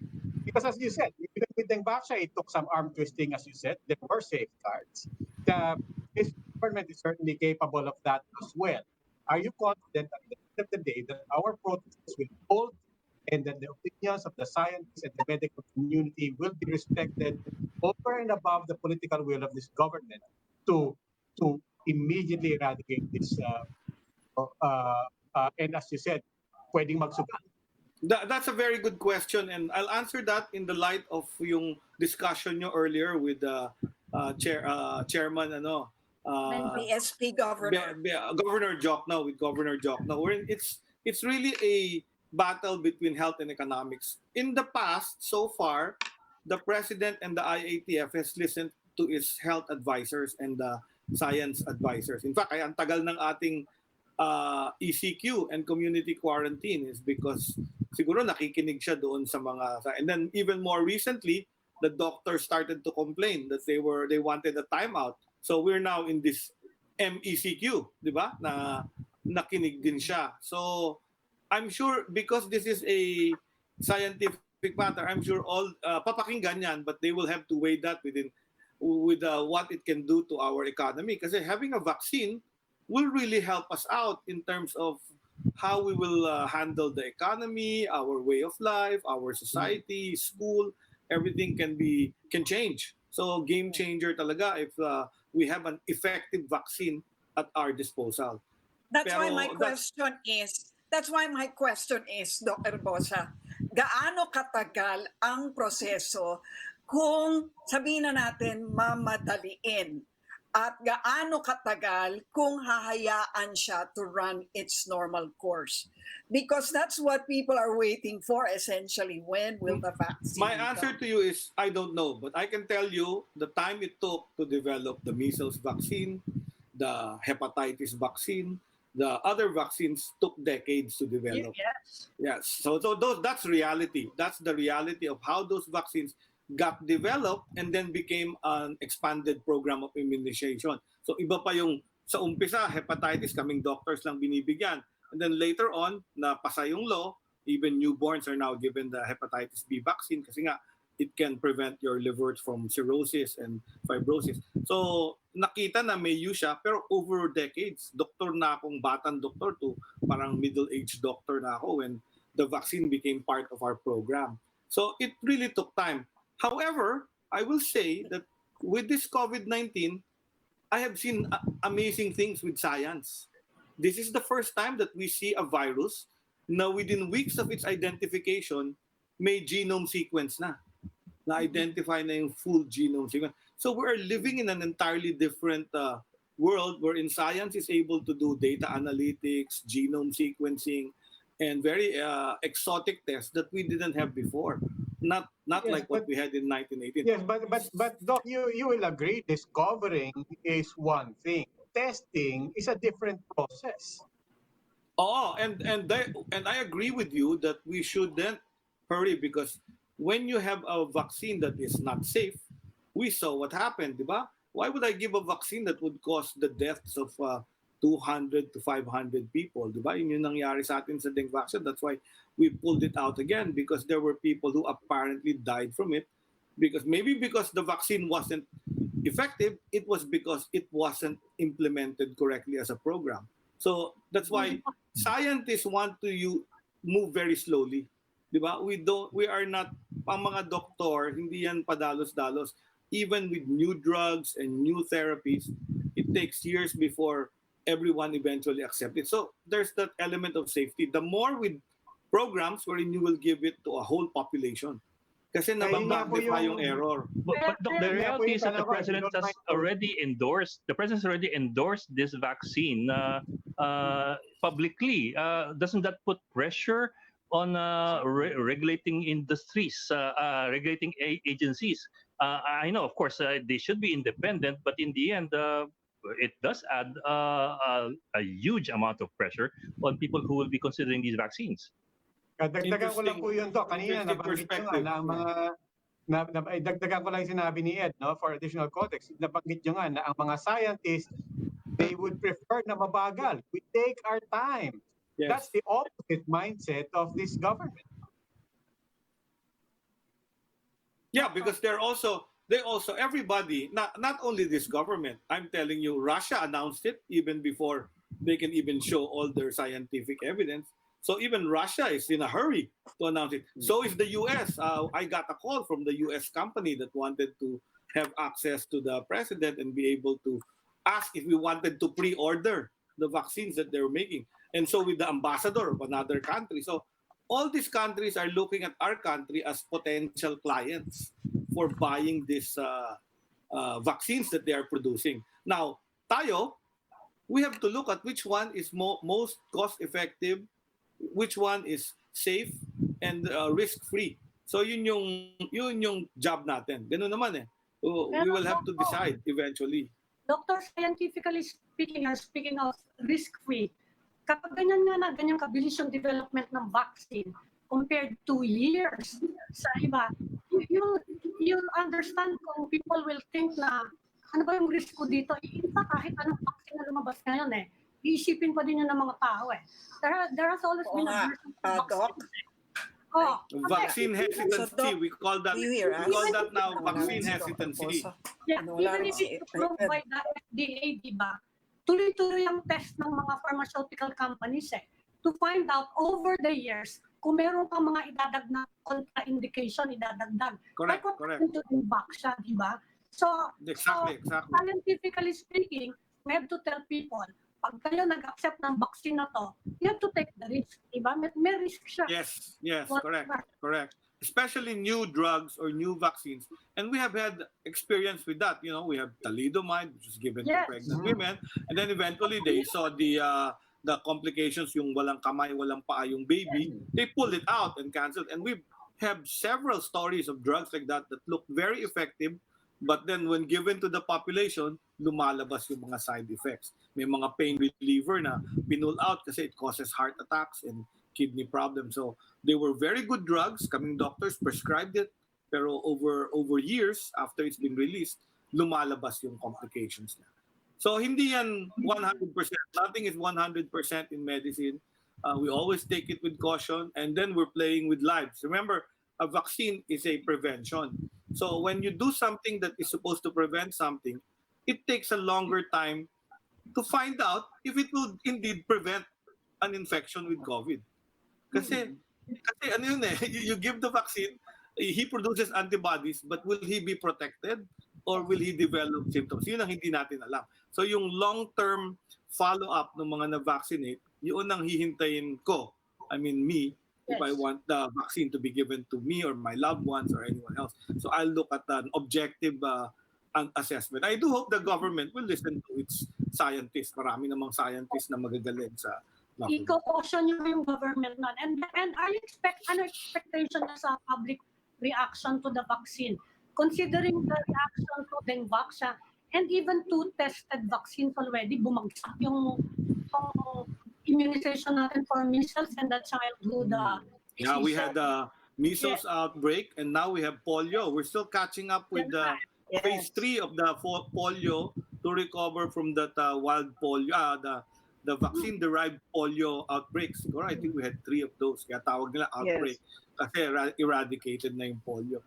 Because as you said, even with Dengvaxia, it took some arm twisting, as you said. There were safeguards. This government is certainly capable of that as well. Are you confident at the end of the day that our protocols will hold and that the opinions of the scientists and the medical community will be respected over and above the political will of this government to immediately eradicate this, and as you said, pwedeng magsugal? That's a very good question, and I'll answer that in the light of yung discussion nyo earlier with Chairman BSP Governor. Governor Diokno, with Governor Diokno. It's really a battle between health and economics. In the past, so far, the President and the IATF has listened to its health advisors and the science advisors. In fact, ang tagal ng ating ECQ and community quarantine is because siguro nakikinig siya doon sa mga, and then even more recently the doctors started to complain that they wanted a timeout. So we're now in this MECQ, di ba? Na nakinig din siya. So I'm sure because this is a scientific matter, I'm sure all papakinggan yan, but they will have to weigh that with what it can do to our economy. Kasi having a vaccine will really help us out in terms of how we will handle the economy, our way of life, our society, school, everything can change. So game changer talaga if we have an effective vaccine at our disposal. That's why my question is, Dr. Herbosa, gaano katagal ang proseso kung sabihin na natin mamadaliin? At gaano katagal kung hahayaan siya to run its normal course? Because that's what people are waiting for essentially. When will the vaccine My answer to you is, I don't know. But I can tell you the time it took to develop the measles vaccine, the hepatitis vaccine, the other vaccines took decades to develop. Yes. So that's reality. That's the reality of how those vaccines got developed and then became an expanded program of immunization. So iba pa yung sa umpisa, hepatitis, kaming doctors lang binibigyan. And then later on, napasa yung law, even newborns are now given the hepatitis B vaccine kasi nga, it can prevent your liver from cirrhosis and fibrosis. So, nakita na may use siya, pero over decades, doktor na akong batang doktor to parang middle-aged doctor na ako when the vaccine became part of our program. So, it really took time. However, I will say that with this COVID-19, I have seen amazing things with science. This is the first time that we see a virus na within weeks of its identification, may genome sequence na-identify na yung full genome sequence. So we are living in an entirely different world wherein science is able to do data analytics, genome sequencing, and very exotic tests that we didn't have before. Not Yes, like what we had in 1918. Yes, but Doc, you will agree discovering is one thing. Testing is a different process. Oh, and I agree with you that we shouldn't hurry because when you have a vaccine that is not safe, we saw what happened, di ba? Why would I give a vaccine that would cause the deaths of 200 to 500 people, di ba? Yun yung nangyari sa atin sa dengue vaccine. That's why we pulled it out again because there were people who apparently died from it because the vaccine wasn't effective, it was because it wasn't implemented correctly as a program. So that's why scientists want to move very slowly. Di ba? We are not, ang mga doktor, hindi yan padalos-dalos. Even with new drugs and new therapies, it takes years before everyone eventually accepts it. So there's that element of safety. The more with programs wherein you will give it to a whole population. Kasi nabang-magnify yung error. But the reality is that the president has already endorsed. The president has already endorsed this vaccine publicly. Doesn't that put pressure on regulating industries, regulating agencies? I know, of course, they should be independent, but in the end, it does add a huge amount of pressure on people who will be considering these vaccines. Dagdagan ko lang po yun, Doc. Kanina nabanggit nyo nga na ang mga dagdagan ko lang sinabi ni Ed, no, for additional context. Nabanggit nyo nga na ang mga scientists, they would prefer na mabagal. We take our time. Yes. That's the opposite mindset of this government. Yeah, because they also everybody, not only this government. I'm telling you, Russia announced it even before they can even show all their scientific evidence. So even Russia is in a hurry to announce it. So is the US. I got a call from the US company that wanted to have access to the president and be able to ask if we wanted to pre-order the vaccines that they're making. And so with the ambassador of another country. So all these countries are looking at our country as potential clients for buying these vaccines that they are producing. Now, tayo, we have to look at which one is most cost-effective, which one is safe and risk-free. So yun yung job natin. Ganun naman eh. We will have to decide eventually. Doctor, scientifically speaking, speaking of risk-free, kapag ganyang kabilis yung development ng vaccine compared to years sa iba, you understand kung people will think na ano ba yung risk ko dito? Iba kahit anong vaccine na lumabas ngayon iisipin pa din yun ng mga tao There has always been a vaccine. Vaccine hesitancy, we call that now vaccine hesitancy. Yeah, even if it's approved by the FDA, di ba? Tuloy-tuloy ang test ng mga pharmaceutical companies to find out over the years kung meron kang mga idadag na contraindication, idadagdag. Correct. To impact siya, di ba? So, exactly. Scientifically speaking, we have to tell people, pag kayo nag-accept ng vaccine na to, you have to take the risk, di ba? May risk siya. Yes, correct. Especially new drugs or new vaccines. And we have had experience with that. You know, we have thalidomide, which is given to pregnant women. And then eventually they saw the complications, yung walang kamay, walang paa yung baby. They pulled it out and canceled. And we have several stories of drugs like that look very effective. But then when given to the population, lumalabas yung mga side effects. May mga pain reliever na pinull out kasi it causes heart attacks and kidney problems. So they were very good drugs. Kaming doctors prescribed it. Pero over years, after it's been released, lumalabas yung complications na. So hindi yan 100%. Nothing is 100% in medicine. We always take it with caution, and then we're playing with lives. Remember, a vaccine is a prevention. So when you do something that is supposed to prevent something, it takes a longer time to find out if it will indeed prevent an infection with COVID. Kasi ano yun eh, you give the vaccine, he produces antibodies, but will he be protected or will he develop symptoms? Yun ang hindi natin alam. So yung long-term follow-up ng mga na-vaccinate, yun ang hihintayin ko. I mean, me, if I want the vaccine to be given to me or my loved ones or anyone else. So I'll look at an objective assessment. I do hope the government will listen to its scientists. Marami namang scientists na magagaling sa government. Iko-caution nyo yung government nun. And are you ano expectation na sa public reaction to the vaccine? Considering the reaction to Dengvaxia and even two tested vaccines already, bumagsak yung immunization natin for measles and the childhood Yeah, we had a measles outbreak and now we have polio. We're still catching up with the phase 3 of the polio to recover from that wild polio, the vaccine-derived polio outbreaks. Siguro, I think we had 3 of those. Kaya tawag nila outbreak kasi eradicated na yung polio.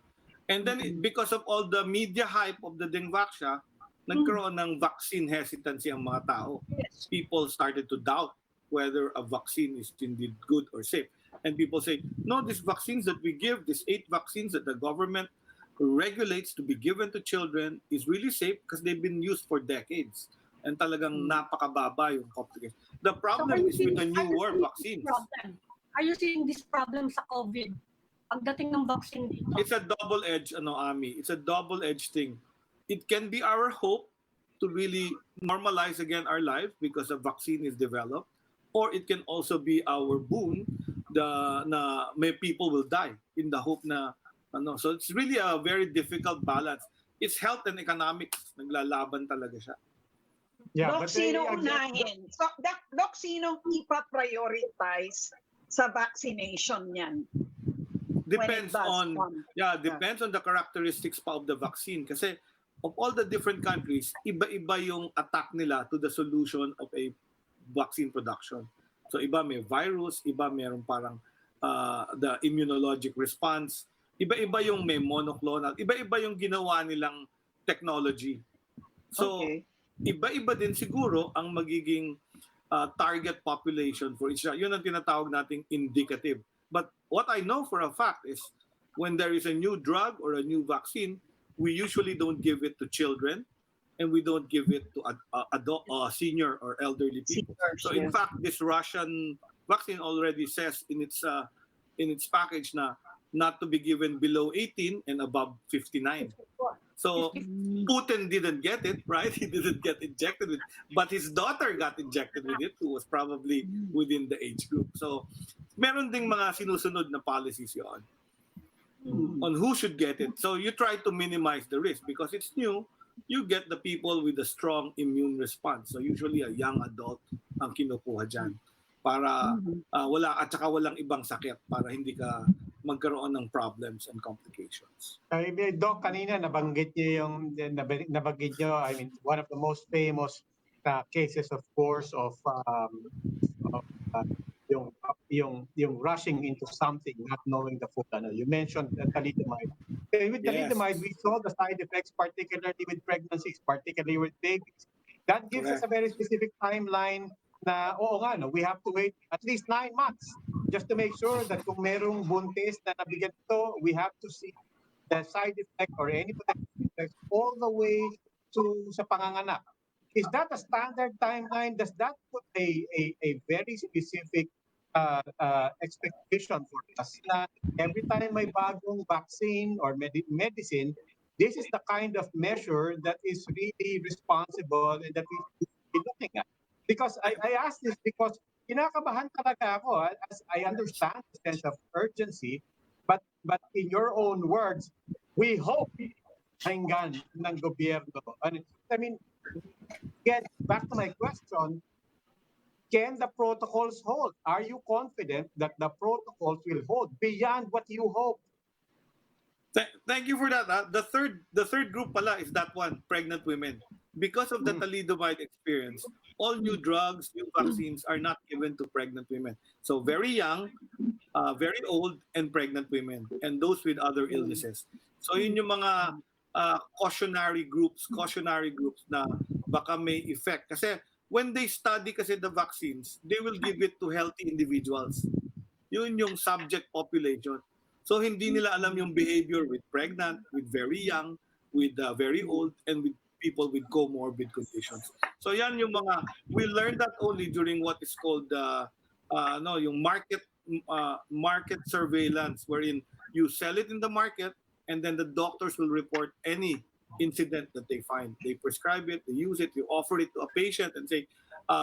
And then because of all the media hype of the Dengvaxia, nagkaroon ng vaccine hesitancy ang mga tao. People started to doubt whether a vaccine is indeed good or safe. And people say, no, these vaccines that we give, these 8 vaccines that the government regulates to be given to children is really safe because they've been used for decades. And talagang napakababa yung complication. The problem is with the newer vaccines. Are you seeing this problem sa COVID? Pagdating ng vaccine dito? It's a double-edged, Ami. It's a double-edged thing. It can be our hope to really normalize again our lives because a vaccine is developed. Or it can also be our boon na may people will die in the hope na so it's really a very difficult balance. It's health and economics, naglalaban talaga siya. Yeah, Doc, sino unahin? So, Doc, sino ipa-prioritize sa vaccination niyan? Depends on depends on the characteristics pa of the vaccine kasi of all the different countries, iba-iba yung attack nila to the solution of a vaccine production. So iba may virus, iba mayroong parang the immunologic response, iba-iba yung may monoclonal, iba-iba yung ginawa nilang technology. So iba-iba din siguro ang magiging target population for each. Yun ang tinatawag nating indicative. But what I know for a fact is when there is a new drug or a new vaccine, we usually don't give it to children and we don't give it to adult, senior or elderly people. So in fact, this Russian vaccine already says in its package na not to be given below 18 and above 59. So Putin didn't get it, right? He didn't get injected with it, but his daughter got injected with it, who was probably within the age group. So meron ding mga sinusunod na policies yon on who should get it. So you try to minimize the risk because it's new. You get the people with a strong immune response. So usually a young adult ang kinukuha dyan para saka walang ibang sakit para hindi ka magkaroon ng problems and complications. Doc, kanina nabanggit niyo I mean, one of the most famous cases, of course, of yung rushing into something, not knowing the full. You mentioned thalidomide. With thalidomide, we saw the side effects, particularly with pregnancies, particularly with babies. That gives us a very specific timeline na we have to wait at least 9 months just to make sure that kung merong buntis na nabigyan ito, we have to see the side effect or any potential effects all the way to sa panganganak. Is that a standard timeline? Does that put a very specific expectation for us na every time may bagong vaccine or medicine, this is the kind of measure that is really responsible and that we should be looking at? Because I ask this because kinakabahan talaga ako as I understand the sense of urgency, but in your own words, we hope hanggan ng gobyerno. I mean, get back to my question, can the protocols hold? Are you confident that the protocols will hold beyond what you hope? Thank you for that. The third group pala is that one, pregnant women. because of the thalidomide experience, all new drugs, new vaccines are not given to pregnant women. So very young, very old, and pregnant women, and those with other illnesses. So yun yung mga cautionary groups na baka may effect. Kasi when they study kasi the vaccines, they will give it to healthy individuals. Yun yung subject population. So hindi nila alam yung behavior with pregnant, with very young, with very old, and with people with comorbid conditions. So yan yung mga, we learned that only during what is called yung market surveillance, wherein you sell it in the market and then the doctors will report any incident that they find. They prescribe it, they use it, you offer it to a patient and say,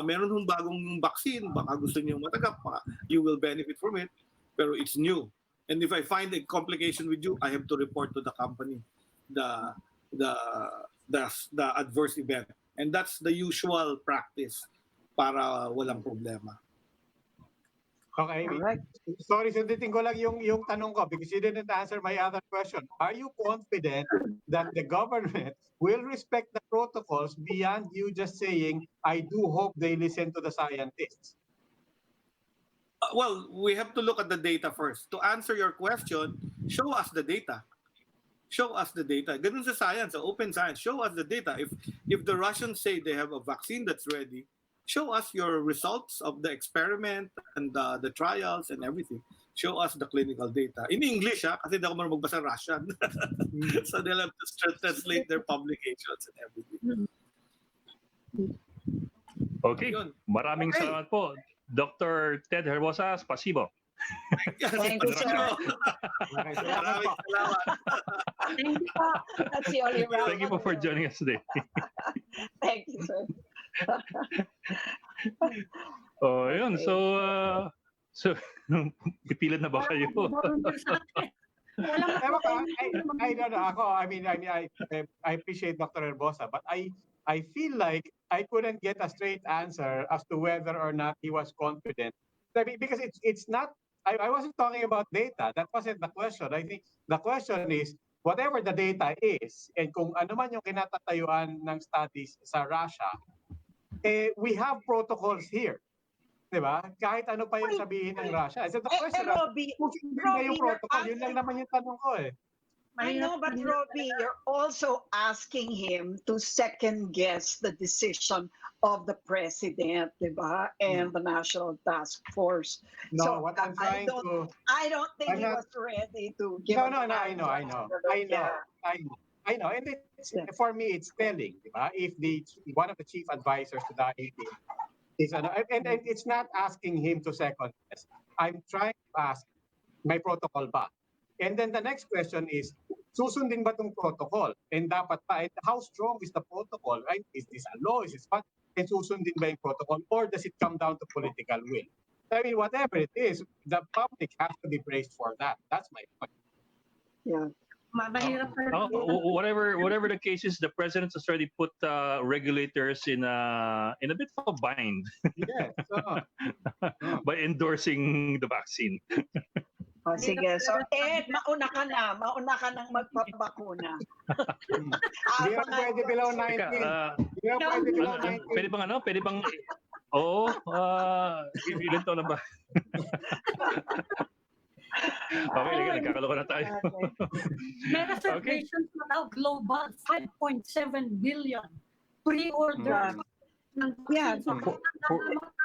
meron hong bagong vaccine, baka gusto niyo matagap, you will benefit from it, pero it's new. And if I find a complication with you, I have to report to the company the adverse event. And that's the usual practice para walang problema. Okay. Alright. Sorry, sundutin ko lang yung tanong ko because you didn't answer my other question. Are you confident that the government will respect the protocols beyond you just saying, I do hope they listen to the scientists? Well, we have to look at the data first. To answer your question, show us the data. Show us the data. Ganun sa science, sa open science, show us the data. If the Russians say they have a vaccine that's ready, show us your results of the experiment and the trials and everything. Show us the clinical data. In English, kasi di ako marunong magbasa Russian. So they'll have to translate their publications and everything. Okay. Yun. Maraming Okay. salamat po. Dr. Ted Herbosa, spasibo. Thank you, sir. Okay, Maraming salamat. Thank you po. That's the only round. Thank you po for joining us today. Thank you, sir. Oh, yun. So pipilan na ba kayo? Walang Ewan ko, I don't know. Ako, I mean, I appreciate Dr. Herbosa, but I feel like I couldn't get a straight answer as to whether or not he was confident. I mean, because it's not. I wasn't talking about data. That wasn't the question. I think the question is whatever the data is, and kung ano man yung kinatatayuan ng studies sa Russia, we have protocols here. Diba? Kahit ano pa yung sabihin ng Russia. So the question is, Robbie, kung hindi na yung you're protocol, yun lang naman yung tanong ko eh. I know, but Robbie, you're also asking him to second guess the decision of the president, diba? And the National Task Force. No, So, what I'm trying to... I don't think I'm he not- was ready to give No, an I know. answer. I know. And for me, it's telling. Diba? If one of the chief advisors to the IAT is, and it's not asking him to second guess. I'm trying to ask, may protocol ba? And then the next question is, susundin ba itong protocol? And dapat pa, and how strong is the protocol? Right? Is this a law? Is this what? And susundin ba yung protocol? Or does it come down to political will? I mean, whatever it is, the public has to be braced for that. That's my point. Yeah. Mahirap pa Whatever the case is, the president has already put regulators in a bit of a bind Yes. by endorsing the vaccine. O, sige. So, Ed, mauna ka nang magpapabakuna. Hindi na pwede below 19. Teka, Hindi na pwede below 19. pwede bang, oo, ilan taon na ba? Okay, nagkakaloka na tayo. May reservations na daw global, 5.7 billion pre-order. Yeah.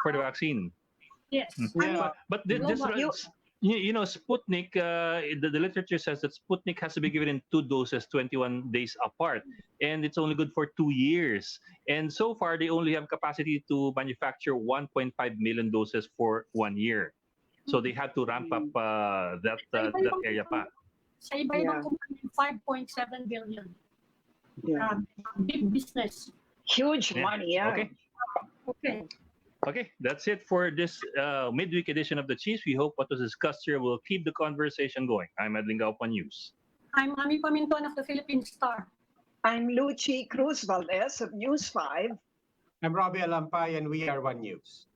For the vaccine. Yes. Yeah. But just Sputnik, the literature says that Sputnik has to be given in 2 doses, 21 days apart, and it's only good for 2 years. And so far, they only have capacity to manufacture 1.5 million doses for 1 year. So they have to ramp up that area pa. Sa iba-ibang kumpanya, 5.7 billion. Yeah. Big business. Huge Yeah. money, yeah. Okay, that's it for this midweek edition of the Chiefs. We hope what was discussed here will keep the conversation going. I'm Edwin Gaupan News. I'm Ami Paminton of the Philippine Star. I'm Lucy Cruz Valdez of News 5. I'm Robbie Alampay and we are One News.